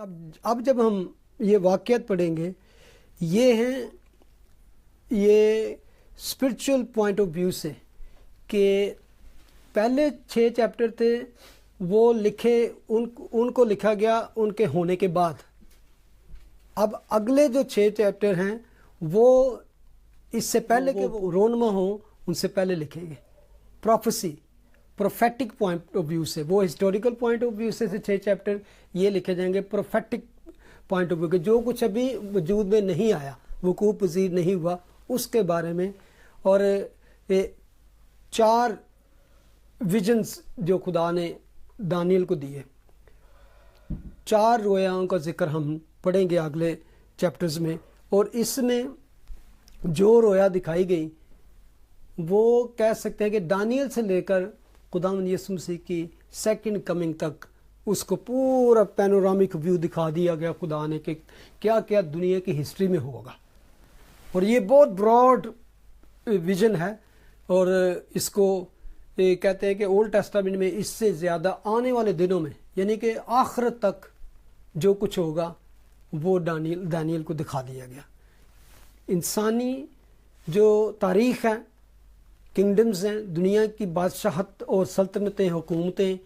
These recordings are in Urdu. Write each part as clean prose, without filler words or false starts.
اب جب ہم یہ واقعات پڑھیں گے، یہ ہیں یہ اسپرچول پوائنٹ آف ویو سے کہ پہلے 6 چیپٹر تھے وہ لکھے ان کو لکھا گیا ان کے ہونے کے بعد. اب اگلے جو 6 چیپٹر ہیں وہ اس سے پہلے کہ وہ رونما ہوں ان سے پہلے لکھیں گے. Prophecy prophetic point of view سے، وہ ہسٹوریکل پوائنٹ آف ویو سے 6 چیپٹر یہ لکھے جائیں گے پروفیٹک پوائنٹ آف ویو کے، جو کچھ ابھی وجود میں نہیں آیا، وقوع پذیر نہیں ہوا، اس کے بارے میں. اور 4 ویژنز جو خدا نے دانیل کو دیے، 4 رویاؤں کا ذکر ہم پڑھیں گے اگلے چیپٹرز میں. اور اس میں جو رویا دکھائی گئی وہ کہہ سکتے ہیں کہ دانیل سے لے کر خداوند یسوع مسیح کی سیکنڈ کمنگ تک اس کو پورا پینورامک ویو دکھا دیا گیا خدا نے کہ کیا کیا دنیا کی ہسٹری میں ہوگا. اور یہ بہت براڈ ویژن ہے، اور اس کو کہتے ہیں کہ اولڈ ٹیسٹامنٹ میں اس سے زیادہ آنے والے دنوں میں، یعنی کہ آخرت تک جو کچھ ہوگا وہ دانیل کو دکھا دیا گیا. انسانی جو تاریخ ہے، کنگڈمز ہیں، دنیا کی بادشاہت اور سلطنتیں، حکومتیں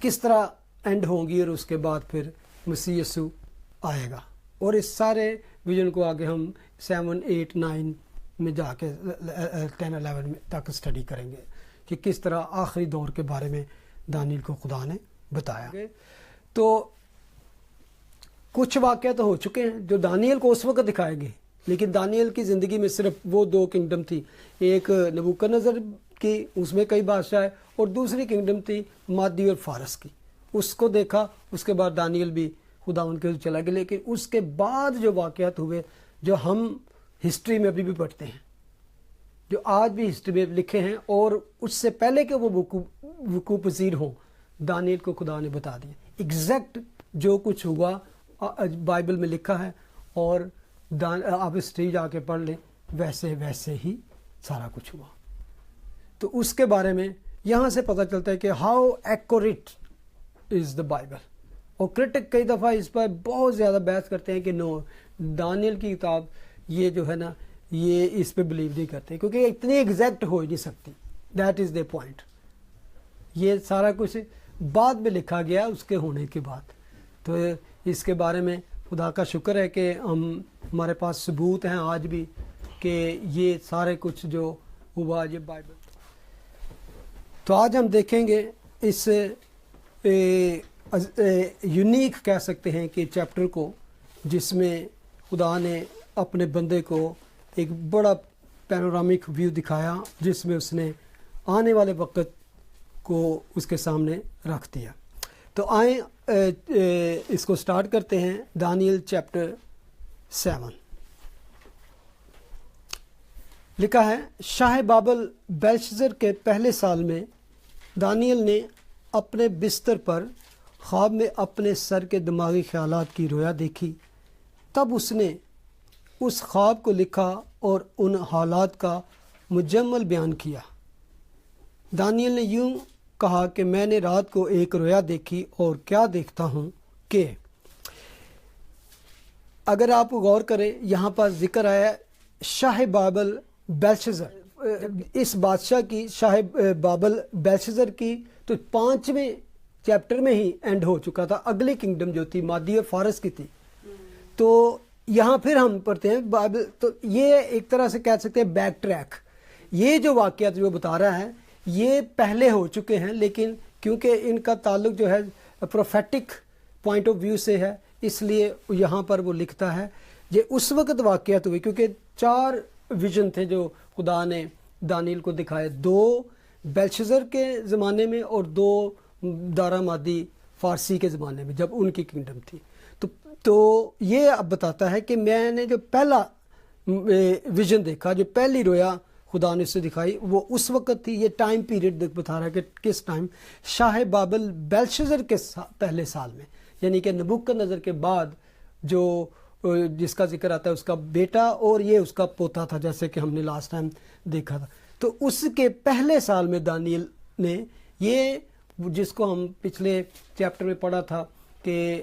کس طرح اینڈ ہوں گی، اور اس کے بعد پھر مسیح یسوع آئے گا. اور اس سارے ویژن کو آگے ہم 7, 8, 9 میں جا کے 10, 11 میں تک اسٹڈی کریں گے کہ کس طرح آخری دور کے بارے میں دانیل کو خدا نے بتایا. تو کچھ واقعات ہو چکے ہیں جو دانیل کو اس وقت دکھائے گئے، لیکن دانیل کی زندگی میں صرف وہ 2 کنگڈم تھی، ایک نبوکدنضر کی، اس میں کئی بادشاہ، اور دوسری کنگڈم تھی مادی اور فارس کی. اس کو دیکھا، اس کے بعد دانیل بھی خدا ان کے چلا گیا. لیکن اس کے بعد جو واقعات ہوئے جو ہم ہسٹری میں ابھی بھی پڑھتے ہیں، جو آج بھی ہسٹری میں لکھے ہیں، اور اس سے پہلے کہ وہ وقوع پذیر ہوں، دانیل کو خدا نے بتا دیا ایگزیکٹ جو کچھ ہوا بائبل میں لکھا ہے. اور آپ ہسٹری جا کے پڑھ لیں، ویسے ہی سارا کچھ ہوا. تو اس کے بارے میں یہاں سے پتہ چلتا ہے کہ how accurate is the Bible. اور کرٹک کئی دفعہ اس پر بہت زیادہ بحث کرتے ہیں کہ نو، دانیل کی کتاب یہ جو ہے نا، یہ اس پہ بلیو نہیں کرتے کیونکہ اتنی ایگزیکٹ ہو ہی نہیں سکتی. That is the point. یہ سارا کچھ بعد میں لکھا گیا اس کے ہونے کے بعد. تو اس کے بارے میں خدا کا شکر ہے کہ ہمارے پاس ثبوت ہیں آج بھی کہ یہ سارے کچھ جو ہوا یہ بائبل. تو آج ہم دیکھیں گے اس یونیک کہہ سکتے ہیں کہ چیپٹر کو، جس میں خدا نے اپنے بندے کو ایک بڑا پینورامک ویو دکھایا، جس میں اس نے آنے والے وقت کو اس کے سامنے رکھ دیا. تو آئیں اس کو سٹارٹ کرتے ہیں. دانیل چیپٹر 7 لکھا ہے، شاہ بابل بیلشزر کے پہلے سال میں دانیل نے اپنے بستر پر خواب میں اپنے سر کے دماغی خیالات کی رویا دیکھی. تب اس نے اس خواب کو لکھا اور ان حالات کا مجمل بیان کیا. دانیل نے یوں کہا کہ میں نے رات کو ایک رویا دیکھی، اور کیا دیکھتا ہوں کہ اگر آپ غور کریں یہاں پر ذکر آیا شاہ بابل بیلشزر، اس بادشاہ کی، شاہ بابل بیلشزر کی تو 5ویں چیپٹر میں ہی اینڈ ہو چکا تھا. اگلی کنگڈم جو تھی مادی اور فارس کی تھی. تو یہاں پھر ہم پڑھتے ہیں بائبل. تو یہ ایک طرح سے کہہ سکتے ہیں بیک ٹریک. یہ جو واقعات جو بتا رہا ہے یہ پہلے ہو چکے ہیں، لیکن کیونکہ ان کا تعلق جو ہے پروفیٹک پوائنٹ آف ویو سے ہے، اس لیے یہاں پر وہ لکھتا ہے یہ اس وقت واقعات ہوئے کیونکہ 4 ویژن تھے جو خدا نے دانیل کو دکھائے، 2 بیلشزر کے زمانے میں اور 2 دارا مادی فارسی کے زمانے میں جب ان کی کنگڈم تھی. تو یہ اب بتاتا ہے کہ میں نے جو پہلا ویژن دیکھا، جو پہلی رویا خدا نے اسے دکھائی، وہ اس وقت تھی. یہ ٹائم پیریڈ بتا رہا ہے کہ کس ٹائم، شاہ بابل بیلشزر کے پہلے سال میں، یعنی کہ نبوکدنضر کے بعد جو جس کا ذکر آتا ہے اس کا بیٹا اور یہ اس کا پوتا تھا، جیسے کہ ہم نے لاسٹ ٹائم دیکھا تھا. تو اس کے پہلے سال میں دانیل نے یہ، جس کو ہم پچھلے چیپٹر میں پڑھا تھا کہ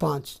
5,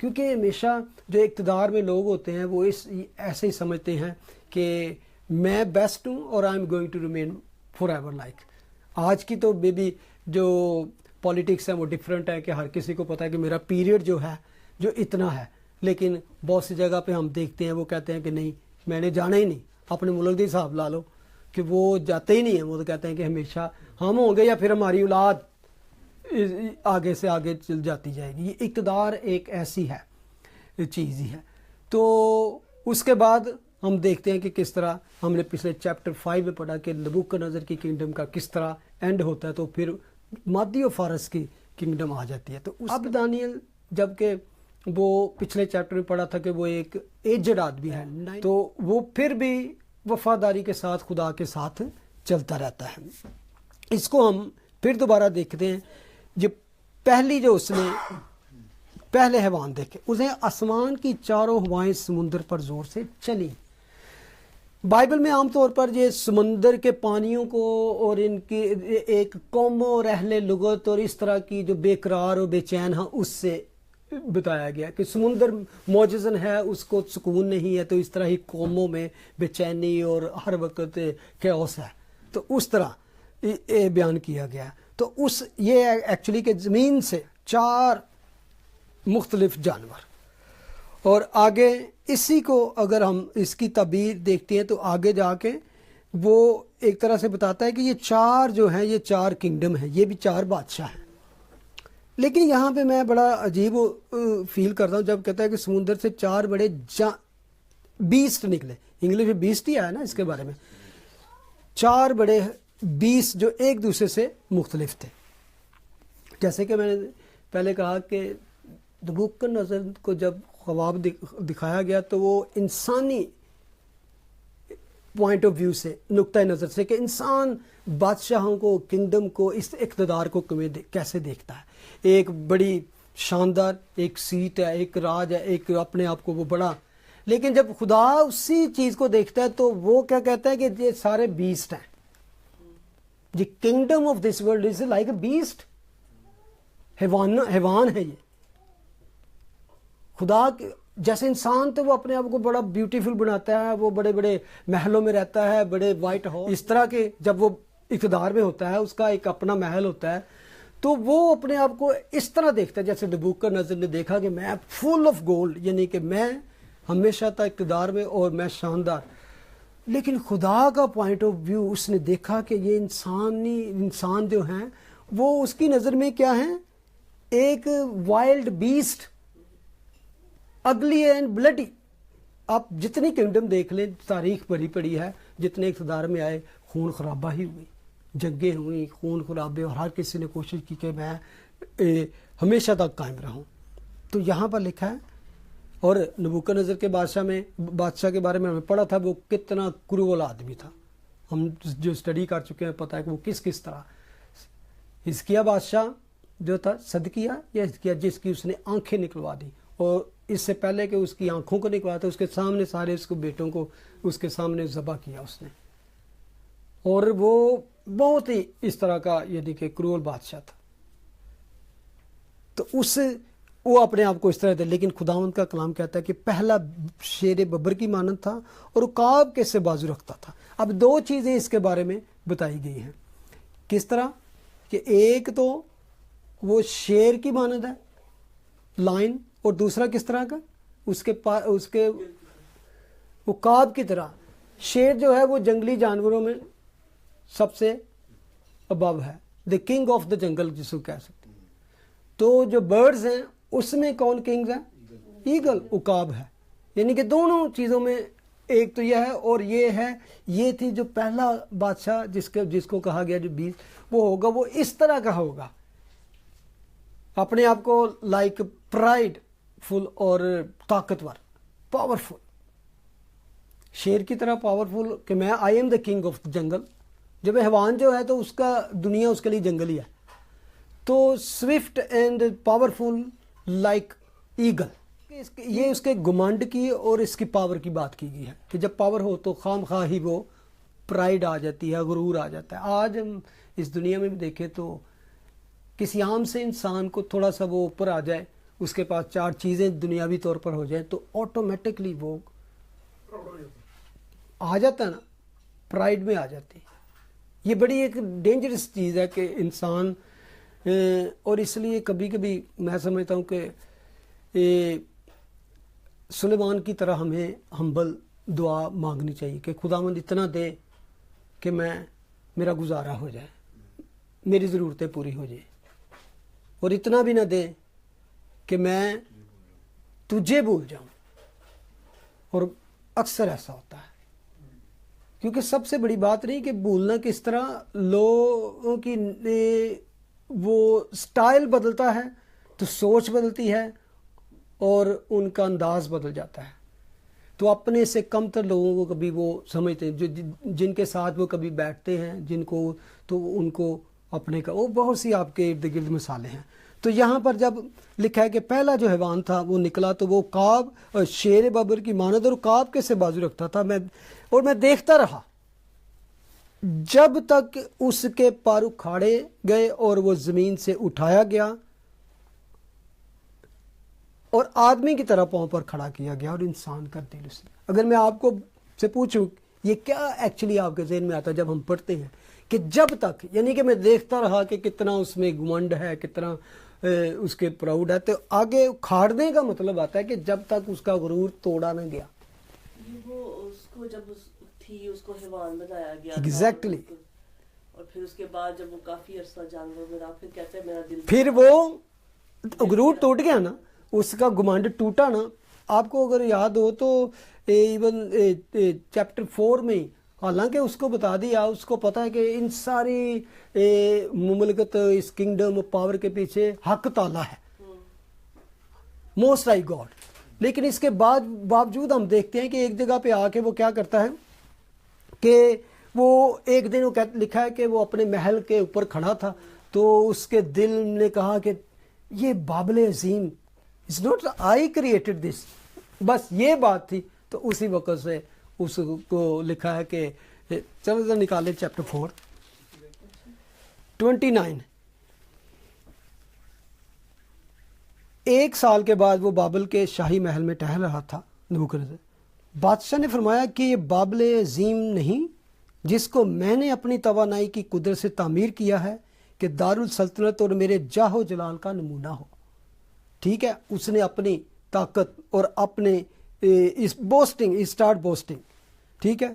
کیونکہ ہمیشہ جو اقتدار میں لوگ ہوتے ہیں وہ ایسے ہی سمجھتے ہیں کہ میں بیسٹ ہوں اور I am going to remain forever like. آج کی تو بیبی جو پالیٹکس ہے وہ ڈفرینٹ ہے کہ ہر کسی کو پتہ ہے کہ میرا پیریڈ جو ہے جو اتنا ہے، لیکن بہت سی جگہ پہ ہم دیکھتے ہیں وہ کہتے ہیں کہ نہیں میں نے جانا ہی نہیں. اپنے ملک کے حساب لا لو کہ وہ جاتے ہی نہیں ہیں، وہ تو کہتے ہیں کہ ہمیشہ ہم ہوں گے یا پھر ہماری اولاد آگے سے آگے چل جاتی جائے گی. یہ اقتدار ایک ایسی ہے چیز ہی ہے. تو اس کے بعد ہم دیکھتے ہیں کہ کس طرح ہم نے پچھلے چیپٹر 5 میں پڑھا کہ نبوکدنیزر کی کنگڈم کا کس طرح اینڈ ہوتا ہے، تو پھر مادی و فارس کی کنگڈم آ جاتی ہے. تو اب دانیل جب کہ وہ پچھلے چیپٹر میں پڑھا تھا کہ وہ ایک ایجڈ آدمی ہے، تو وہ پھر بھی وفاداری کے ساتھ خدا کے ساتھ چلتا رہتا ہے. اس کو ہم پھر دوبارہ دیکھتے ہیں. یہ پہلی جو اس نے پہلے حیوان دیکھے، اسے آسمان کی چاروں ہوائیں سمندر پر زور سے چلی. بائبل میں عام طور پر یہ سمندر کے پانیوں کو اور ان کی ایک قوم اور اہل لغت اور اس طرح کی جو بے قرار اور بے چین ہیں اس سے بتایا گیا کہ سمندر معجزن ہے، اس کو سکون نہیں ہے، تو اس طرح ہی قوموں میں بے چینی اور ہر وقت کیوس ہے، تو اس طرح بیان کیا گیا. تو یہ ایکچولی کہ زمین سے 4 مختلف جانور، اور آگے اسی کو اگر ہم اس کی تعبیر دیکھتے ہیں تو آگے جا کے وہ ایک طرح سے بتاتا ہے کہ یہ 4 جو ہیں یہ 4 کنگڈم ہیں، یہ بھی 4 بادشاہ ہیں. لیکن یہاں پہ میں بڑا عجیب فیل کرتا ہوں جب کہتا ہے کہ سمندر سے 4 بڑے بیسٹ نکلے. انگلش میں بیسٹ ہی آیا نا اس کے بارے میں، 4 بڑے بیسٹ جو ایک دوسرے سے مختلف تھے. جیسے کہ میں نے پہلے کہا کہ نبوکدنیزر کو جب خواب دکھایا گیا تو وہ انسانی پوائنٹ آف ویو سے، نقطہ نظر سے، کہ انسان بادشاہوں کو، کنگڈم کو، اس اقتدار کو کیسے دیکھتا ہے. ایک بڑی شاندار ایک سیٹ ہے، ایک راج ہے، ایک اپنے آپ کو وہ بڑا. لیکن جب خدا اسی چیز کو دیکھتا ہے تو وہ کیا کہتا ہے کہ یہ سارے بیسٹ ہیں. یہ kingdom of this world is like a best. حیوان ہے یہ. خدا جیسے انسان تو وہ اپنے آپ کو بڑا بیوٹیفل بناتا ہے، وہ بڑے بڑے محلوں میں رہتا ہے، بڑے وائٹ ہاؤس اس طرح کے، جب وہ اقتدار میں ہوتا ہے اس کا ایک اپنا محل ہوتا ہے، تو وہ اپنے آپ کو اس طرح دیکھتا ہے جیسے نبوکدنیزر نے دیکھا کہ میں فل آف گولڈ، یعنی کہ میں ہمیشہ تھا اقتدار میں اور میں شاندار. لیکن خدا کا پوائنٹ آف ویو اس نے دیکھا کہ یہ انسان جو ہیں وہ اس کی نظر میں کیا ہیں، ایک wild beast, ugly and bloody. آپ جتنی کنگڈم دیکھ لیں، تاریخ بھری پڑی ہے، جتنے اقتدار میں آئے خون خرابہ ہی ہوئی، جنگیں ہوئیں، خون خرابے، اور ہر کسی نے کوشش کی کہ میں ہمیشہ تک قائم رہوں. تو یہاں پر لکھا ہے. اور نبوکدنیزر کے بادشاہ کے بارے میں ہمیں پڑھا تھا وہ کتنا کروول آدمی تھا. ہم جو اسٹڈی کر چکے ہیں پتہ ہے کہ وہ کس طرح. حزقیہ بادشاہ جو تھا، صدقیہ یا حزقیہ، جس کی اس نے آنکھیں نکلوا دی، اور اس سے پہلے کہ اس کی آنکھوں کو نکلوایا تھا اس کے سامنے سارے اس کو بیٹوں کو اس کے سامنے ذبح کیا اس نے. اور وہ بہت ہی اس طرح کا یعنی کہ کروول بادشاہ تھا. تو وہ اپنے آپ کو اس طرح تھا. لیکن خداوند کا کلام کہتا ہے کہ پہلا شیر ببر کی مانند تھا اور عقاب کے سے بازو رکھتا تھا. اب 2 چیزیں اس کے بارے میں بتائی گئی ہیں. کس طرح کہ ایک تو وہ شیر کی مانند ہے، لائن، اور دوسرا کس طرح کا، اس کے عقاب کی طرح. شیر جو ہے وہ جنگلی جانوروں میں سب سے ابو ہے، دا کنگ آف دا جنگل جس کو کہہ سکتے ہیں. تو جو برڈز ہیں اس میں کون کنگ ہے؟ ایگل. عقاب ہے. یعنی کہ دونوں چیزوں میں ایک تو یہ ہے اور یہ ہے. یہ تھی جو پہلا بادشاہ جس کو کہا گیا جو 20 وہ ہوگا، وہ اس طرح کا ہوگا، اپنے آپ کو لائک پرائڈ فل اور طاقتور، پاورفل، شیر کی طرح پاورفل کہ میں I am the king of جنگل. جب حیوان جو ہے تو اس کا دنیا اس کے لیے جنگل ہی ہے. تو swift and powerful like eagle. یہ اس کے گمانڈ کی اور اس کی پاور کی بات کی گئی ہے کہ جب پاور ہو تو خام خواہ ہی وہ پرائڈ آ جاتی ہے، غرور آ جاتا ہے. آج ہم اس دنیا میں بھی دیکھیں تو کسی عام سے انسان کو تھوڑا سا وہ اوپر آ جائے اس کے پاس 4 چیزیں دنیاوی طور پر ہو جائیں تو آٹومیٹکلی وہ آ جاتا ہے نا، پرائڈ میں آ جاتی ہے. یہ بڑی ایک ڈینجرس چیز ہے کہ انسان، اور اس لیے کبھی کبھی میں سمجھتا ہوں کہ سلیمان کی طرح ہمیں ہمبل دعا مانگنی چاہیے کہ خداوند اتنا دے کہ میرا گزارا ہو جائے، میری ضرورتیں پوری ہو جائیں، اور اتنا بھی نہ دے کہ میں تجھے بھول جاؤں. اور اکثر ایسا ہوتا ہے، کیونکہ سب سے بڑی بات نہیں کہ بھولنا کس طرح، لوگوں کی وہ سٹائل بدلتا ہے تو سوچ بدلتی ہے اور ان کا انداز بدل جاتا ہے. تو اپنے سے کم تر لوگوں کو کبھی وہ سمجھتے ہیں، جو جن کے ساتھ وہ کبھی بیٹھتے ہیں، جن کو تو ان کو اپنے کا، وہ بہت سی آپ کے ارد گرد مثالیں ہیں. تو یہاں پر جب لکھا ہے کہ پہلا جو حیوان تھا وہ نکلا تو وہ عقاب اور شیر ببر کی مانند اور عقاب کے سے بازو رکھتا تھا. میں دیکھتا رہا جب تک اس کے پر اکھاڑے گئے اور وہ زمین سے اٹھایا گیا اور آدمی کی طرح پاؤں پر کھڑا کیا گیا، اور انسان کا دل اس نے. اگر میں آپ کو سے پوچھوں یہ کیا ایکچولی آپ کے ذہن میں آتا ہے جب ہم پڑھتے ہیں کہ جب تک، یعنی کہ میں دیکھتا رہا کہ کتنا اس میں گھمنڈ ہے، کتنا اس کے پراؤڈ ہے، تو آگے کھاڑنے کا مطلب آتا ہے کہ جب تک اس کا غرور توڑا نہ گیا. وہ اس کو جب تھی اس کو حیوان بنایا گیا ایگزیکٹلی، اور پھر اس کے بعد جب وہ کافی عرصہ جانور میں رہا، پھر کہتے ہیں میرا دل، پھر وہ غرور ٹوٹ گیا نا، اس کا گھمنڈ ٹوٹا نا. آپ کو اگر یاد ہو تو ایون چیپٹر 4 میں، حالانکہ اس کو بتا دیا، اس کو پتا ہے کہ ان ساری مملکت، اس کنگڈم پاور کے پیچھے حق تعالیٰ ہے، موسٹ ہائی گاڈ. لیکن اس کے باوجود ہم دیکھتے ہیں کہ ایک جگہ پہ آ کے وہ کیا کرتا ہے کہ وہ ایک دن وہ لکھا ہے کہ وہ اپنے محل کے اوپر کھڑا تھا تو اس کے دل نے کہا کہ یہ بابل عظیم، it's not I created this, بس یہ بات تھی. تو اسی وقت سے اس کو لکھا ہے کہ چلو ذرا نکالے چیپٹر 4 29. 1 سال کے بعد وہ بابل کے شاہی محل میں ٹہل رہا تھا. نبوکدنیزر بادشاہ نے فرمایا کہ یہ بابل عظیم نہیں جس کو میں نے اپنی توانائی کی قدرت سے تعمیر کیا ہے کہ دارالسلطنت اور میرے جاہ و جلال کا نمونہ ہو. ٹھیک ہے، اس نے اپنی طاقت اور اپنے اسٹارٹ بوسٹنگ. ٹھیک ہے،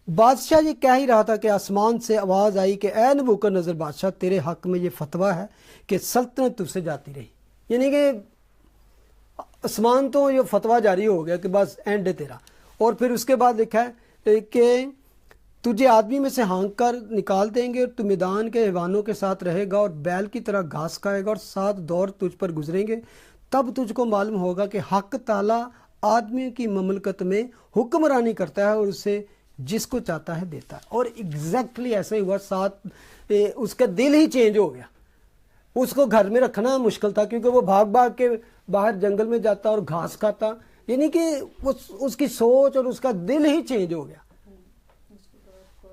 بادشاہ یہ کہہ ہی رہا تھا کہ آسمان سے آواز آئی کہ اے نبوکدنیزر بادشاہ، تیرے حق میں یہ فتویٰ ہے کہ سلطنت تجھ سے جاتی رہی. یعنی کہ آسمان تو یہ فتویٰ جاری ہو گیا کہ بس اینڈ ہے تیرا. اور پھر اس کے بعد لکھا ہے کہ تجھے آدمی میں سے ہانک کر نکال دیں گے اور تو میدان کے حیوانوں کے ساتھ رہے گا اور بیل کی طرح گھاس کھائے گا اور 7 دور تجھ پر گزریں گے. تب تجھ کو معلوم ہوگا کہ حق تعالیٰ آدمی کی مملکت میں حکمرانی کرتا ہے اور اسے جس کو چاہتا ہے دیتا ہے. اور ایگزیکٹلی ایسا ہی ہوا. 7 اس کا دل ہی چینج ہو گیا. اس کو گھر میں رکھنا مشکل تھا کیونکہ وہ بھاگ بھاگ کے باہر جنگل میں جاتا اور گھاس کھاتا، یعنی کہ اس کی سوچ اور اس کا دل ہی چینج ہو گیا.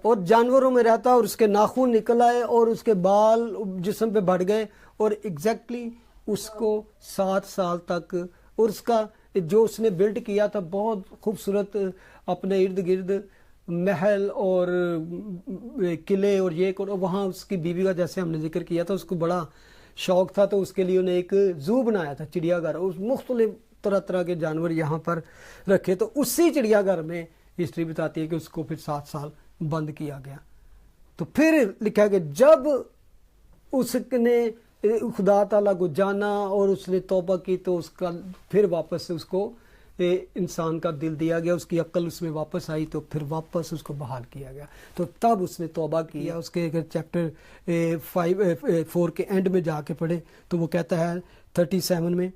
اور جانوروں میں رہتا اور اس کے ناخن نکل آئے اور اس کے بال جسم پہ بڑھ گئے. اور ایگزیکٹلی اس کو 7 سال تک، اور اس کا جو اس نے بلڈ کیا تھا بہت خوبصورت اپنے ارد گرد محل اور قلعے اور یہ، اور وہاں اس کی بیوی کا جیسے ہم نے ذکر کیا تھا اس کو بڑا شوق تھا تو اس کے لیے انہیں ایک زو بنایا تھا، چڑیا گھر. اس مختلف طرح طرح کے جانور یہاں پر رکھے. تو اسی چڑیا گھر میں ہسٹری بتاتی ہے کہ اس کو پھر 7 سال بند کیا گیا. تو پھر لکھا کہ جب اس نے خدا تعالیٰ کو جانا اور اس نے توبہ کی تو اس کا پھر واپس سے اس کو انسان کا دل دیا گیا، اس کی عقل اس میں واپس آئی تو پھر واپس اس کو بحال کیا گیا. تو تب اس نے توبہ کیا. اس کے اگر چیپٹر 4 کے اینڈ میں جا کے پڑھے تو وہ کہتا ہے 37 میں،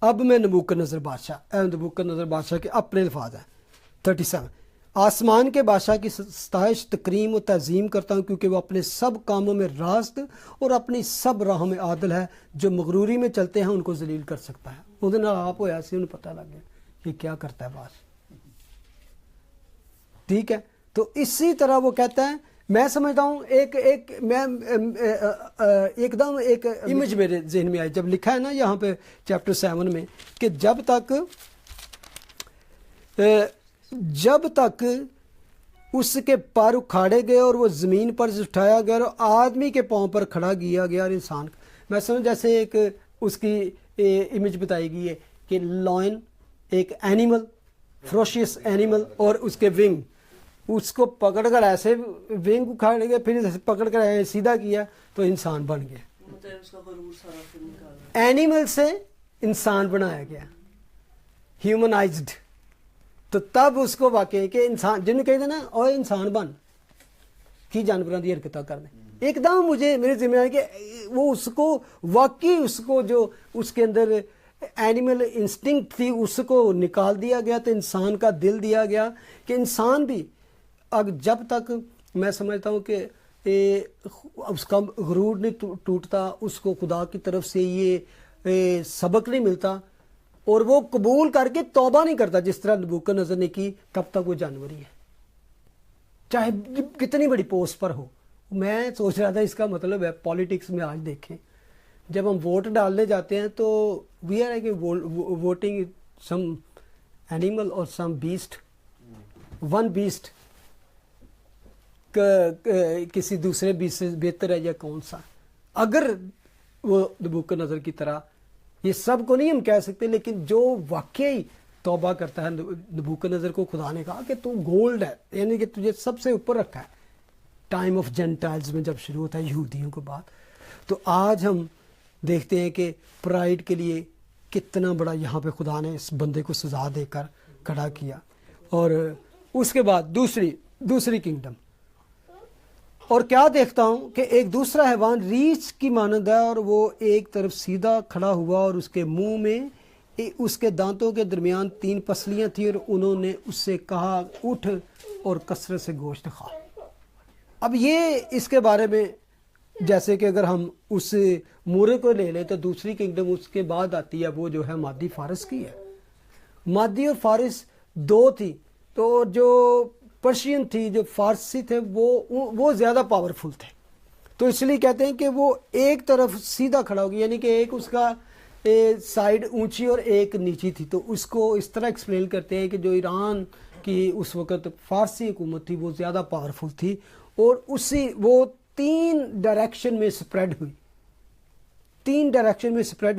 اب میں نبوکدنیزر بادشاہ کے اپنے الفاظ ہیں 37، آسمان کے بادشاہ کی ستائش، تکریم و تعظیم کرتا ہوں کیونکہ وہ اپنے سب کاموں میں راست اور اپنی سب راہوں میں عادل ہے. جو مغروری میں چلتے ہیں ان کو ذلیل کر سکتا ہے. ادھر آپ ہوا سے انہیں پتہ لگ گیا یہ کیا کرتا ہے بات. ٹھیک ہے، تو اسی طرح وہ کہتا ہے میں سمجھتا ہوں ایک دم ایک امیج میرے ذہن میں آئی جب لکھا ہے نا یہاں پہ چیپٹر 7 میں کہ جب تک اس کے پر اکھاڑے گئے اور وہ زمین پر سے اٹھایا گیا اور آدمی کے پاؤں پر کھڑا کیا گیا اور انسان میں سمجھ جیسے ایک اس کی امیج بتائی گئی ہے کہ لائن ایک اینیمل فروشیس اینیمل اور اس کے ونگ اس کو پکڑ کر ایسے ونگ اکھاڑ گئے پھر پکڑ کر ایسے سیدھا کیا تو انسان بن گیا. مطلب اس کا غرور سارا پھر نکالا. اینیمل سے انسان بنایا گیا ہیومنائزڈ. تو تب اس کو واقعی کہ انسان جن کہتے ہیں نا اور انسان بن کی جانوروں کی حرکتیں کرنے ایک دم مجھے میرے ذمہ ہے کہ وہ اس کو واقعی اس کو جو اس کے اندر اینیمل انسٹنکٹ تھی اس کو نکال دیا گیا تو انسان کا دل دیا گیا کہ انسان بھی جب تک میں سمجھتا ہوں کہ اس کا غرور نہیں ٹوٹتا اس کو خدا کی طرف سے یہ سبق نہیں ملتا اور وہ قبول کر کے توبہ نہیں کرتا جس طرح نبوکدنصر نے کی تب تک وہ جانور ہی ہے چاہے کتنی بڑی پوسٹ پر ہو. میں سوچ رہا تھا اس کا مطلب ہے پالیٹکس میں آج دیکھیں جب ہم ووٹ ڈالنے جاتے ہیں تو we are voting some animal اور سم بیسٹ ون بیسٹ کسی دوسرے بیسٹ سے بہتر ہے یا کون سا. اگر وہ نبوکدنصر کی طرح یہ سب کو نہیں ہم کہہ سکتے لیکن جو واقعی توبہ کرتا ہے نبوکدنصر کو خدا نے کہا کہ تو گولڈ ہے یعنی کہ تجھے سب سے اوپر رکھا ہے ٹائم آف جینٹائلز میں جب شروع ہوتا ہے یہودیوں کے بعد. تو آج ہم دیکھتے ہیں کہ پرائڈ کے لیے کتنا بڑا یہاں پہ خدا نے اس بندے کو سزا دے کر کھڑا کیا. اور اس کے بعد دوسری کنگڈم اور کیا دیکھتا ہوں کہ ایک دوسرا حیوان ریچھ کی مانند ہے اور وہ ایک طرف سیدھا کھڑا ہوا اور اس کے منہ میں اس کے دانتوں کے درمیان 3 پسلیاں تھیں اور انہوں نے اس سے کہا اٹھ اور کثرت سے گوشت کھا. اب یہ اس کے بارے میں جیسے کہ اگر ہم اس مورے کو لے لیں تو دوسری کنگڈم اس کے بعد آتی ہے وہ جو ہے مادی فارس کی ہے. مادی اور فارس 2 تھی تو جو پرشین تھی جو فارسی تھے وہ زیادہ پاورفل تھے تو اس لیے کہتے ہیں کہ وہ ایک طرف سیدھا کھڑا ہو گیا یعنی کہ ایک اس کا سائیڈ اونچی اور ایک نیچی تھی. تو اس کو اس طرح ایکسپلین کرتے ہیں کہ جو ایران کی اس وقت فارسی حکومت تھی وہ زیادہ پاورفل تھی اور وہ 3 ڈائریکشن میں سپریڈ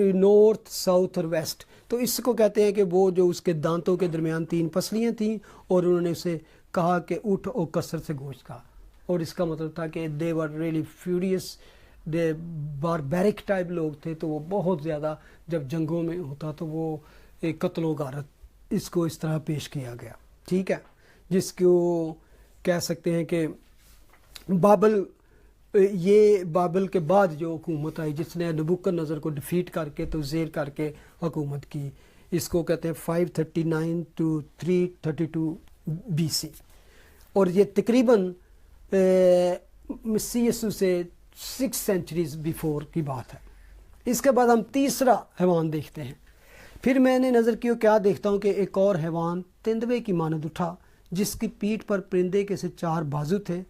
ہوئی نارتھ ساؤتھ اور ویسٹ. تو اس کو کہتے ہیں کہ وہ جو اس کے دانتوں کے درمیان 3 پسلیاں تھیں اور انہوں نے اسے کہا کہ اٹھ اور کثرت سے گوشت کھا. اور اس کا مطلب تھا کہ they were really furious they barbaric type لوگ تھے تو وہ بہت زیادہ جب جنگوں میں ہوتا تو وہ ایک قتل و غارت اس کو اس طرح پیش کیا گیا. ٹھیک ہے جس کو کہہ سکتے ہیں کہ بابل کے بعد جو حکومت آئی جس نے نبوکدنصر کو ڈیفیٹ کر کے تو زیر کر کے حکومت کی اس کو کہتے ہیں 539 to 332 BC اور یہ تقریباً مسیح یسوع سے 6 centuries بیفور کی بات ہے. اس کے بعد ہم تیسرا حیوان دیکھتے ہیں. پھر میں نے نظر کی کیا دیکھتا ہوں کہ ایک اور حیوان تیندوے کی مانند اٹھا جس کی پیٹھ پر پرندے کے سے 4 بازو تھے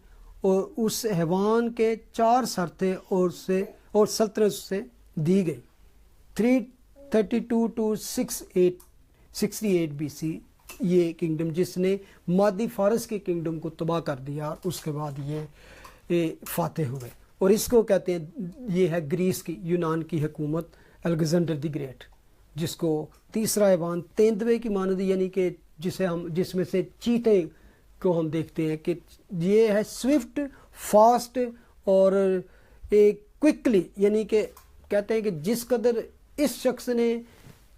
اور اس حیوان کے 4 سر تھے اور سلطنت سے دی گئی 332 to 668 BC یہ کنگڈم جس نے مادی فارس کے کنگڈم کو تباہ کر دیا اور اس کے بعد یہ فاتح ہوئے. اور اس کو کہتے ہیں یہ ہے گریس کی یونان کی حکومت الیگزینڈر دی گریٹ جس کو تیسرا حیوان تیندوے کی مانند یعنی کہ جس میں سے چیتے کو ہم دیکھتے ہیں کہ یہ ہے سوئفٹ فاسٹ اور کوئکلی یعنی کہ کہتے ہیں کہ جس قدر اس شخص نے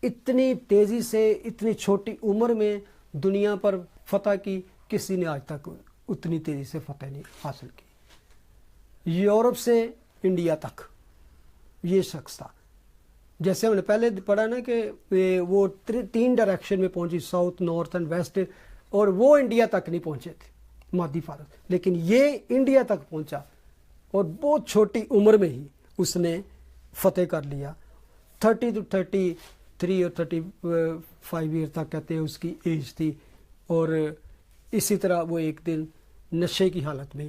اتنی تیزی سے اتنی چھوٹی عمر میں دنیا پر فتح کی کسی نے آج تک اتنی تیزی سے فتح نہیں حاصل کی. یورپ سے انڈیا تک یہ شخص تھا جیسے ہم نے پہلے پڑھا نا کہ وہ 3 ڈائریکشن میں پہنچی ساؤتھ نارتھ اینڈ ویسٹ اور وہ انڈیا تک نہیں پہنچے تھے مادی فارس لیکن یہ انڈیا تک پہنچا اور بہت چھوٹی عمر میں ہی اس نے فتح کر لیا. 30 to 33 اور 35 ایئر تک کہتے ہیں اس کی ایج تھی اور اسی طرح وہ ایک دن نشے کی حالت میں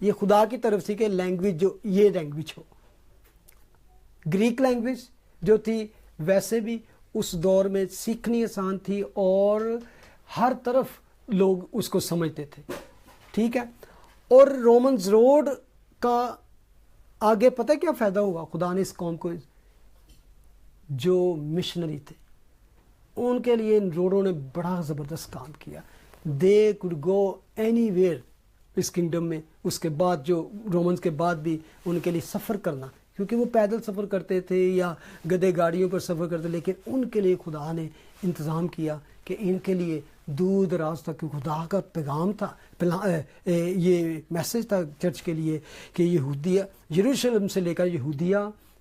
یہ خدا کی طرف سے کہ لینگویج جو یہ لینگویج ہو. گریک لینگویج جو تھی ویسے بھی اس دور میں سیکھنی آسان تھی اور ہر طرف لوگ اس کو سمجھتے تھے. ٹھیک ہے. اور رومنز روڈ کا آگے پتہ کیا فائدہ ہوا خدا نے اس قوم کو؟ جو مشنری تھے ان کے لیے ان روڈوں نے بڑا زبردست کام کیا. They could go anywhere اس کنگڈم میں. اس کے بعد جو رومنز کے بعد بھی ان کے لیے سفر کرنا، کیونکہ وہ پیدل سفر کرتے تھے یا گدے گاڑیوں پر سفر کرتے، لیکن ان کے لیے خدا نے انتظام کیا کہ ان کے لیے دور دراز تک خدا کا پیغام تھا، یہ میسج تھا چرچ کے لیے کہ یہودیہ یروشلم سے لے کر یہودیہ،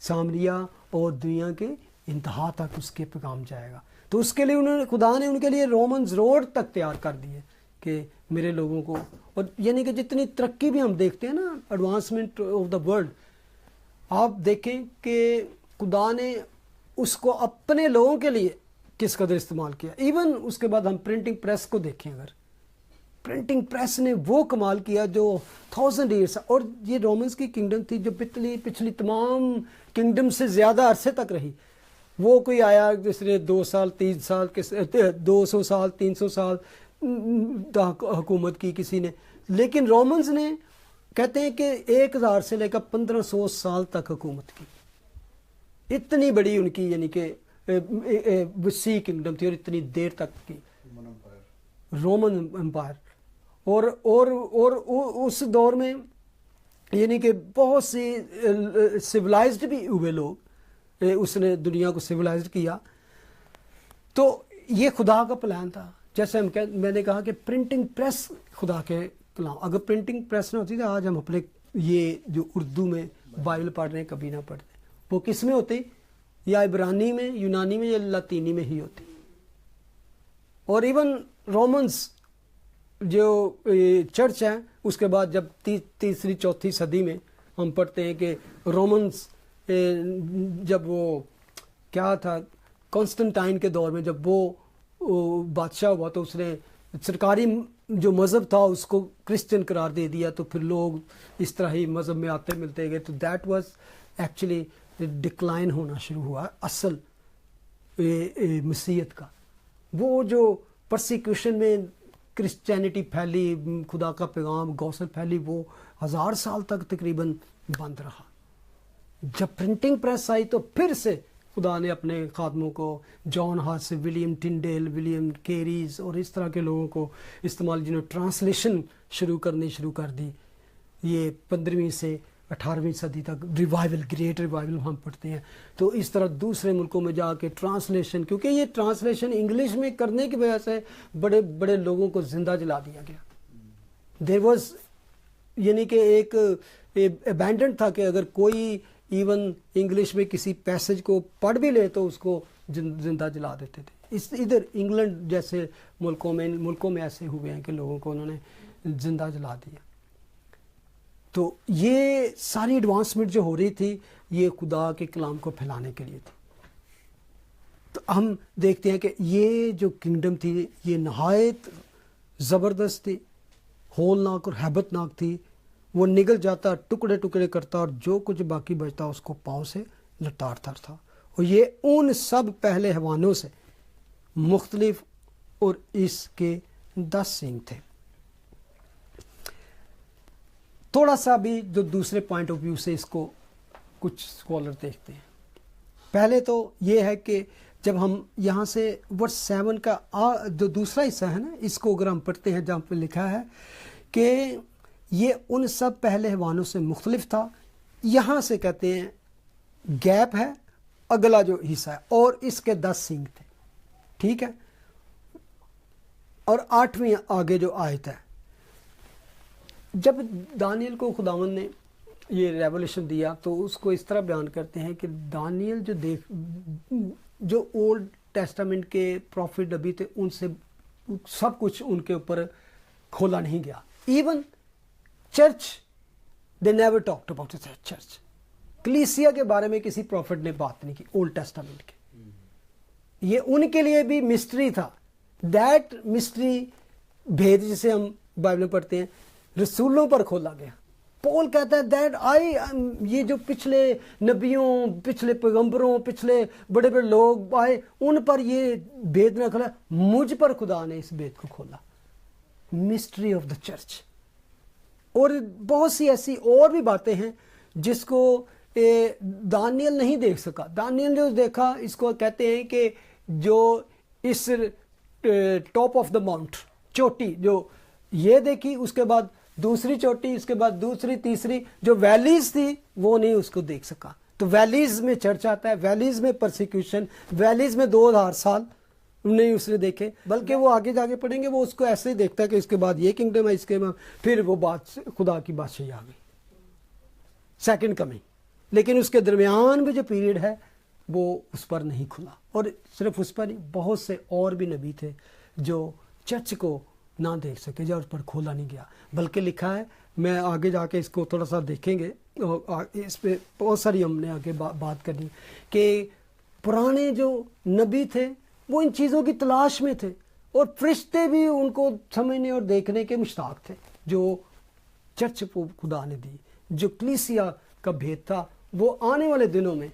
سامریہ اور دنیا کے انتہا تک اس کے پیغام جائے گا. تو اس کے لیے خدا نے ان کے لیے رومنز روڈ تک تیار کر دیے کہ میرے لوگوں کو. اور یعنی کہ جتنی ترقی بھی ہم دیکھتے ہیں نا، ایڈوانسمنٹ آف دا ورلڈ، آپ دیکھیں کہ خدا نے اس کو اپنے لوگوں کے لیے کس قدر استعمال کیا. ایون اس کے بعد ہم پرنٹنگ پریس کو دیکھیں، اگر پرنٹنگ پریس نے وہ کمال کیا جو 1000 ایئرس، اور یہ رومنز کی کنگڈم تھی جو پچھلی تمام کنگڈم سے زیادہ عرصے تک رہی. وہ کوئی آیا جس نے 2 سال 3 سال 200 سال 300 سال حکومت کی کسی نے، لیکن رومنز نے کہتے ہیں کہ 1000 سے لے کر 1500 سال تک حکومت کی. اتنی بڑی ان کی یعنی کہ وسیع کنگڈم تھی اور اتنی دیر تک کی رومن امپائر. اور اس دور میں یعنی کہ بہت سی سویلائزڈ بھی ہوئے لوگ، اس نے دنیا کو سویلائزڈ کیا. تو یہ خدا کا پلان تھا. جیسے میں نے کہا کہ پرنٹنگ پریس خدا کے کلام، اگر پرنٹنگ پریس نہ ہوتی تو آج ہم اپنے یہ جو اردو میں بائبل پڑھ رہے ہیں کبھی نہ پڑھتے. وہ کس میں ہوتی؟ یا عبرانی میں، یونانی میں، یا لاطینی میں ہی ہوتی. اور ایون رومنز جو چرچ ہے اس کے بعد جب تیسری چوتھی صدی میں ہم پڑھتے ہیں کہ رومنز جب وہ کیا تھا کانسٹنٹائن کے دور میں جب وہ بادشاہ ہوا تو اس نے سرکاری جو مذہب تھا اس کو کرسچن قرار دے دیا. تو پھر لوگ اس طرح ہی مذہب میں آتے ملتے گئے. تو دیٹ واز ایکچولی ڈکلائن ہونا شروع ہوا اصل مسیحیت کا. وہ جو پرسیکیوشن میں کرسچینٹی پھیلی، خدا کا پیغام گوسل پھیلی، وہ 1000 سال تک تقریباً بند رہا. جب پرنٹنگ پریس آئی تو پھر سے خدا نے اپنے خادموں کو جان ہارٹ سے، ولیم ٹنڈیل، ولیم کیریز اور اس طرح کے لوگوں کو استعمال، جنہوں نے ٹرانسلیشن شروع کر دی. یہ 15ویں سے 18ویں صدی تک ریوائول، گریٹ ریوائول ہم پڑھتے ہیں. تو اس طرح دوسرے ملکوں میں جا کے ٹرانسلیشن، کیونکہ یہ ٹرانسلیشن انگلش میں کرنے کی وجہ سے بڑے بڑے لوگوں کو زندہ جلا دیا گیا. دیر واز یعنی کہ ایک ابینڈن تھا کہ اگر کوئی ایون انگلش میں کسی پیسج کو پڑھ بھی لے تو اس کو زندہ جلا دیتے تھے. ادھر انگلینڈ جیسے ملکوں میں ایسے ہوئے ہیں کہ لوگوں کو انہوں نے زندہ جلا دیا. تو یہ ساری ایڈوانسمنٹ جو ہو رہی تھی یہ خدا کے کلام کو پھیلانے کے لیے تھی. تو ہم دیکھتے ہیں کہ یہ جو کنگڈم تھی یہ نہایت زبردست تھی، ہولناک اور ہیبت ناک تھی. وہ نگل جاتا، ٹکڑے ٹکڑے کرتا، اور جو کچھ باقی بچتا اس کو پاؤں سے لٹارتا تھا. اور یہ ان سب پہلے حیوانوں سے مختلف اور اس کے 10 سینگ تھے. تھوڑا سا بھی جو دوسرے پوائنٹ آف ویو سے اس کو کچھ اسکالر دیکھتے ہیں. پہلے تو یہ ہے کہ جب ہم یہاں سے ورس 7 کا جو دوسرا حصہ ہے نا، اس کو اگر ہم پڑھتے ہیں جہاں پہ لکھا ہے کہ یہ ان سب پہلے حیوانوں سے مختلف تھا، یہاں سے کہتے ہیں گیپ ہے اگلا جو حصہ ہے، اور اس کے 10 سینگ تھے. ٹھیک ہے. اور 8ویں آگے جو آیت ہے، جب دانیل کو خداوند نے یہ ریولیشن دیا تو اس کو اس طرح بیان کرتے ہیں کہ دانیل جو اولڈ ٹیسٹامنٹ کے پروفٹ نبی تھے ان سے سب کچھ ان کے اوپر کھولا نہیں گیا. Even church they never talked about church, کلیسیا کے بارے میں کسی پروفٹ نے بات نہیں کی اولڈ ٹیسٹامنٹ کے. یہ ان کے لیے بھی مسٹری تھا. دیٹ مسٹری بھید جسے ہم بائبل میں پڑھتے ہیں رسولوں پر کھولا گیا. پول کہتا ہے دیٹ یہ جو پچھلے نبیوں, پچھلے پیغمبروں, پچھلے بڑے بڑے لوگ آئے, ان پر یہ بید نہ کھلا, مجھ پر خدا نے اس بید کو کھولا. Mystery of the church. اور بہت سی ایسی اور بھی باتیں ہیں جس کو دانیل نہیں دیکھ سکا. دانیل جو دیکھا, اس کو کہتے ہیں کہ جو اس ٹاپ آف دا ماؤنٹ, چوٹی جو یہ دیکھی, اس کے بعد دوسری چوٹی, اس کے بعد دوسری, تیسری, جو ویلیز تھی وہ نہیں اس کو دیکھ سکا. تو ویلیز میں چرچ آتا ہے, ویلیز میں پرسیکیوشن, ویلیز میں 2000 سال نہیں اس نے دیکھے, بلکہ وہ آگے جا کے پڑھیں گے, وہ اس کو ایسے ہی دیکھتا ہے کہ اس کے بعد یہ کنگڈم ہے, اس کے بعد پھر وہ بات خدا کی بادشاہی آ گئی, سیکنڈ کمنگ. لیکن اس کے درمیان میں جو پیریڈ ہے وہ اس پر نہیں کھلا. اور صرف اس پر نہیں, بہت سے اور بھی نبی تھے جو چرچ کو نہ دیکھ سکے, جو اس پر کھولا نہیں گیا. بلکہ لکھا ہے, میں آگے جا کے اس کو تھوڑا سا دیکھیں گے, اس پہ بہت ساری ہم نے آگے بات کرنی, کہ پرانے جو نبی تھے وہ ان چیزوں کی تلاش میں تھے, اور فرشتے بھی ان کو سمجھنے اور دیکھنے کے مشتاق تھے, جو چرچ کو خدا نے دی, جو کلیسیا کا بھید تھا وہ آنے والے دنوں میں.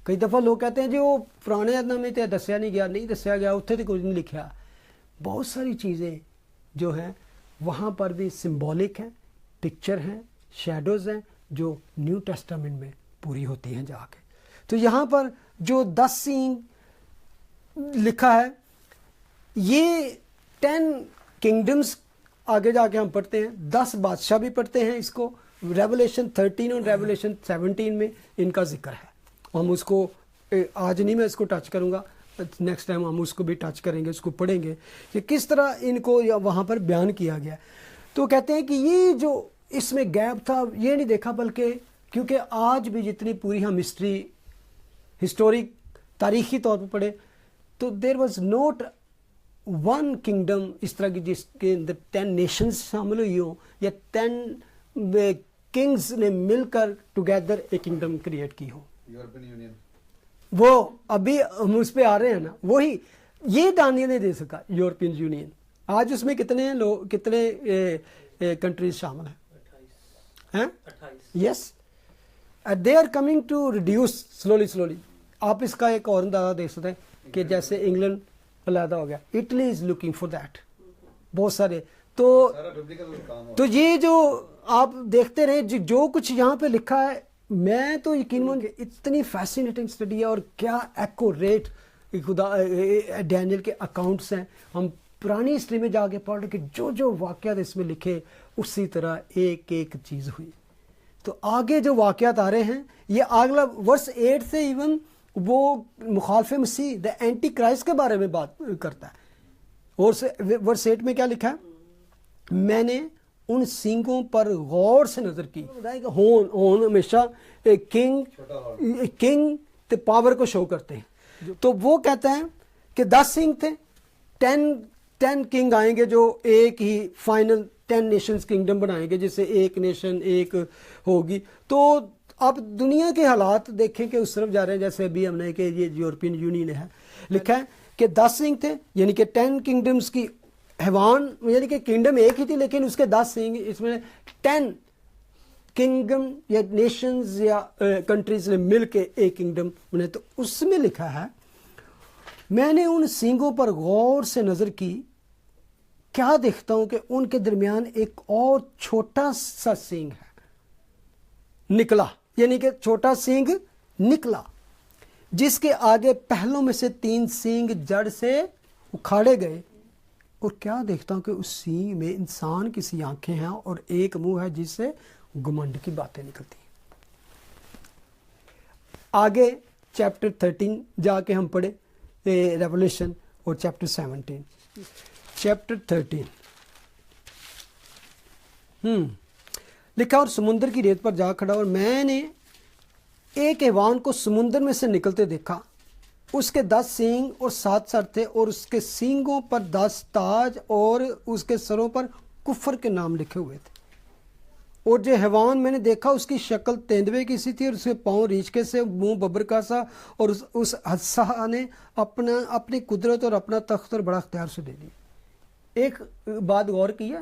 کئی دفعہ لوگ کہتے ہیں جی وہ پرانے عہد میں تھے, دسیا نہیں گیا, نہیں دسیا گیا, اتنے تو کچھ نہیں لکھا. بہت ساری چیزیں جو ہیں وہاں پر بھی سمبولک ہیں, پکچر ہیں, شیڈوز ہیں, جو نیو ٹیسٹامنٹ میں پوری ہوتی ہیں جا کے. تو یہاں پر جو 10 سینگ لکھا ہے, یہ 10 کنگڈمز آگے جا کے ہم پڑھتے ہیں, 10 بادشاہ بھی پڑھتے ہیں اس کو. ریولیشن 13 اور ریولیشن 17 میں ان کا ذکر ہے. ہم اس کو آج نہیں میں اس کو ٹچ کروں گا, نیکسٹ ٹائم ہم اس کو بھی ٹچ کریں گے, اس کو پڑھیں گے کہ کس طرح ان کو وہاں پر بیان کیا گیا. تو کہتے ہیں کہ یہ جو اس میں گیپ تھا یہ نہیں دیکھا, بلکہ کیونکہ آج بھی جتنی پوری ہم ہسٹورک تاریخی طور پر پڑھے, تو there was not one kingdom اس طرح کی جس کے اندر 10 نیشنز شامل ہوئی ہوں, یا 10 کنگز نے مل کر ٹوگیدر ایک کنگڈم کریٹ کی ہو. یورپین یونین, وہ ابھی ہم اس پہ آ رہے ہیں نا, وہی یہ دانیل نہیں دے سکا. یورپین یونین آج اس میں کتنے لوگ, کتنے کنٹریز شامل ہیں؟ 28. Yes, they are coming to reduce slowly. آپ اس کا ایک اور اندازہ دیکھ سکتے ہیں کہ جیسے انگلینڈ علیحدہ ہو گیا, Italy is looking for that, بہت سارے. تو یہ جو آپ دیکھتے رہے جو کچھ یہاں پہ لکھا ہے, میں تو یقیناً اتنی فیسینیٹنگ اسٹڈی ہے, اور کیا ایکوریٹ خدا ڈینیل کے اکاؤنٹس ہیں. ہم پرانی ہسٹری میں جا کے پڑھ رہے کہ جو واقعات اس میں لکھے اسی طرح ایک ایک چیز ہوئی. تو آگے جو واقعات آ رہے ہیں, یہ اگلا ورس 8 سے ایون وہ مخالف مسیح دا اینٹی کرائسٹ کے بارے میں بات کرتا ہے. اور ورس 8 میں کیا لکھا ہے, میں نے ان سینگوں پر غور سے نظر کی. ہون ہمیشہ کنگ تے پاور کو شو کرتے ہیں. تو وہ کہتا ہے کہ 10 سینگ تھے, 10 کنگ آئیں گے جو ایک ہی فائنل 10 نیشنز کنگڈم بنائیں گے, جس سے ایک نیشن ایک ہوگی. تو اب دنیا کے حالات دیکھیں کہ اس طرف جا رہے ہیں, جیسے ابھی ہم نے کہ یہ یورپین یونین ہے, لکھا ہے کہ 10 سینگ تھے, یعنی کہ 10 کنگڈمز کی حیوان, یعنی کہ کنگڈم ایک ہی تھی لیکن اس کے 10 سینگ, اس میں 10 کنگڈم یا نیشنز یا کنٹریز نے مل کے ایک کنگڈم بنے. تو اس میں لکھا ہے, میں نے ان سینگوں پر غور سے نظر کی, کیا دیکھتا ہوں کہ ان کے درمیان ایک اور چھوٹا سا سینگ ہے نکلا, یعنی کہ چھوٹا سینگ نکلا, جس کے آگے پہلوں میں سے 3 سینگ جڑ سے اکھاڑے گئے. اور کیا دیکھتا ہوں کہ اس سینگ میں انسان کی سی آنکھیں ہیں اور ایک منہ ہے جس سے گمنڈ کی باتیں نکلتی ہیں. آگے چیپٹر 13 جا کے ہم پڑھے ریولیشن, اور چیپٹر 17. چیپٹر 13 لکھا, اور سمندر کی ریت پر جا کھڑا, اور میں نے ایک حیوان کو سمندر میں سے نکلتے دیکھا. اس کے 10 سینگ اور 7 سر تھے, اور اس کے سینگوں پر 10 تاج, اور اس کے سروں پر کفر کے نام لکھے ہوئے تھے. اور جو حیوان میں نے دیکھا اس کی شکل تیندوے کی سی تھی, اور اس کے پاؤں ریچھ کے سے, منہ ببر کا سا, اور اس حادثہ نے اپنی قدرت اور اپنا تخت اور بڑا اختیار سے دے دی. ایک بات غور کی ہے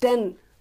10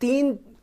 3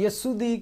ਯਸੂ ਦੀ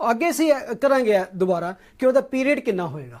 ਅੱਗੇ ਸੀ ਕਰਾਂਗੇ ਦੁਬਾਰਾ ਕਿ ਉਹਦਾ ਪੀਰੀਅਡ ਕਿੰਨਾ ਹੋਏਗਾ।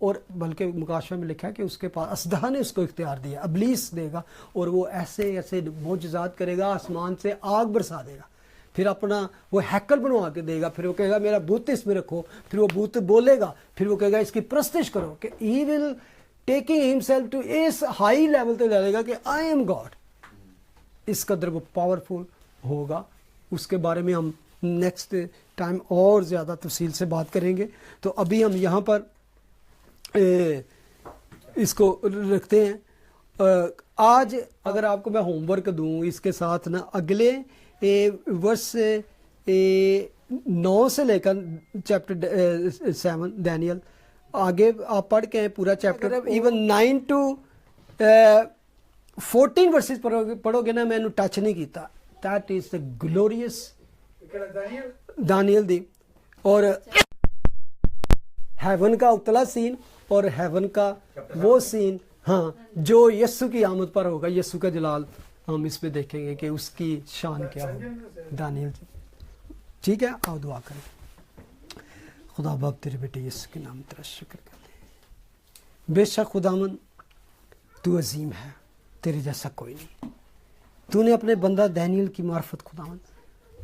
اور بلکہ مکاشفہ میں لکھا ہے کہ اس کے پاس اسدہ نے اس کو اختیار دیا, ابلیس دے گا, اور وہ ایسے ایسے معجزات کرے گا, آسمان سے آگ برسا دے گا, پھر اپنا وہ ہیکل بنوا کے دے گا, پھر وہ کہے گا میرا بت اس میں رکھو, پھر وہ بت بولے گا, پھر وہ کہے گا اس کی پرستش کرو, کہ he will taking himself to اس ہائی لیول تک لے گا کہ آئی ایم گاڈ. اس قدر وہ پاورفل ہوگا. اس کے بارے میں ہم نیکسٹ ٹائم اور زیادہ تفصیل سے بات کریں گے. تو ابھی ہم یہاں پر اس کو رکھتے ہیں. آج اگر آپ کو میں ہوم ورک دوں اس کے ساتھ نا, اگلے ورس 9 سے لے کر چیپٹر 7 دانیل آگے آپ پڑھ کے پورا چیپٹر ایون 9 to 14 ورسز پڑھو گے نا, میں نے ٹچ نہیں کیتا. دیٹ از دا گلوریس دانیل دی, اور ہیون کا اتلا سین اور ہیون کا وہ سین, ہاں, جو یسوع کی آمد پر ہوگا. یسوع کا جلال ہم اس پہ دیکھیں گے کہ اس کی شان کیا ہو. دانیل جی ٹھیک ہے, آؤ دعا کریں. خدا باپ تیرے بیٹے یسوع کے نام تیرا شکر کرتے ہیں. بے شک خداوند تو عظیم ہے, تیرے جیسا کوئی نہیں. تو نے اپنے بندہ دانیل کی معرفت خداوند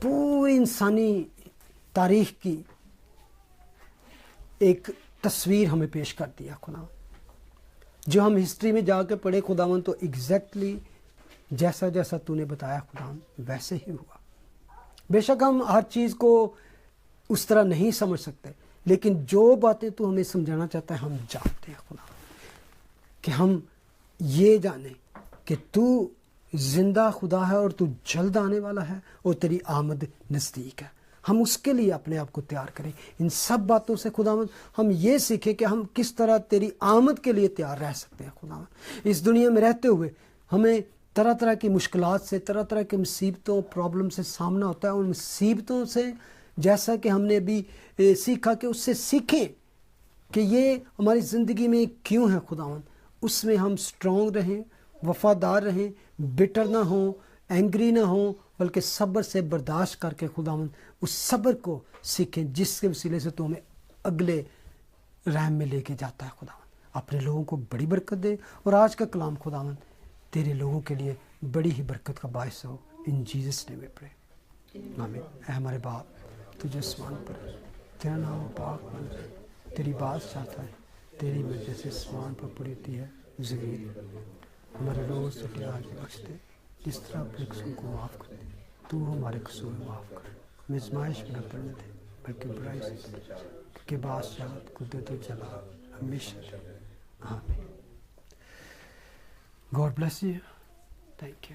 پوری انسانی تاریخ کی ایک تصویر ہمیں پیش کر دیا خداوند, جو ہم ہسٹری میں جا کے پڑھے خداوند تو ایگزیکٹلی جیسا جیسا تو نے بتایا خداوند ویسے ہی ہوا. بے شک ہم ہر چیز کو اس طرح نہیں سمجھ سکتے, لیکن جو باتیں تو ہمیں سمجھانا چاہتا ہے ہم جانتے ہیں خدا, کہ ہم یہ جانیں کہ تو زندہ خدا ہے اور تو جلد آنے والا ہے اور تیری آمد نزدیک ہے. ہم اس کے لیے اپنے آپ کو تیار کریں. ان سب باتوں سے خداوند ہم یہ سیکھیں کہ ہم کس طرح تیری آمد کے لیے تیار رہ سکتے ہیں خداوند. اس دنیا میں رہتے ہوئے ہمیں طرح طرح کی مشکلات سے, طرح طرح کی مصیبتوں, پرابلم سے سامنا ہوتا ہے. ان مصیبتوں سے جیسا کہ ہم نے ابھی سیکھا کہ اس سے سیکھیں کہ یہ ہماری زندگی میں کیوں ہے خداوند. اس میں ہم سٹرونگ رہیں, وفادار رہیں, بٹر نہ ہوں, اینگری نہ ہوں, بلکہ صبر سے برداشت کر کے خداوند اس صبر کو سیکھیں جس کے وسیلے سے تو ہمیں اگلے رحم میں لے کے جاتا ہے خداوند. اپنے لوگوں کو بڑی برکت دے, اور آج کا کلام خداوند تیرے لوگوں کے لیے بڑی ہی برکت کا باعث ہو. ان جیزس نیم وی پرے, آمین. اے ہمارے باپ تجھے آسمان پر, تیرا نام پاک بن جائے, تیری بات چاہتا ہے, تیری مرضی سے آسمان پر پڑی ہوتی ہے زمین. ہمارے روز سے آج بخش دے, جس طرح اپنے قصور کو معاف کر دے, تو ہمارے قصور معاف کر. ہمیں آزمائش میں نہ پڑنے دے, بلکہ برائی سے, کہ بادشاہت قدرت و جلال ہمیشہ. آمین. God bless you. Thank you.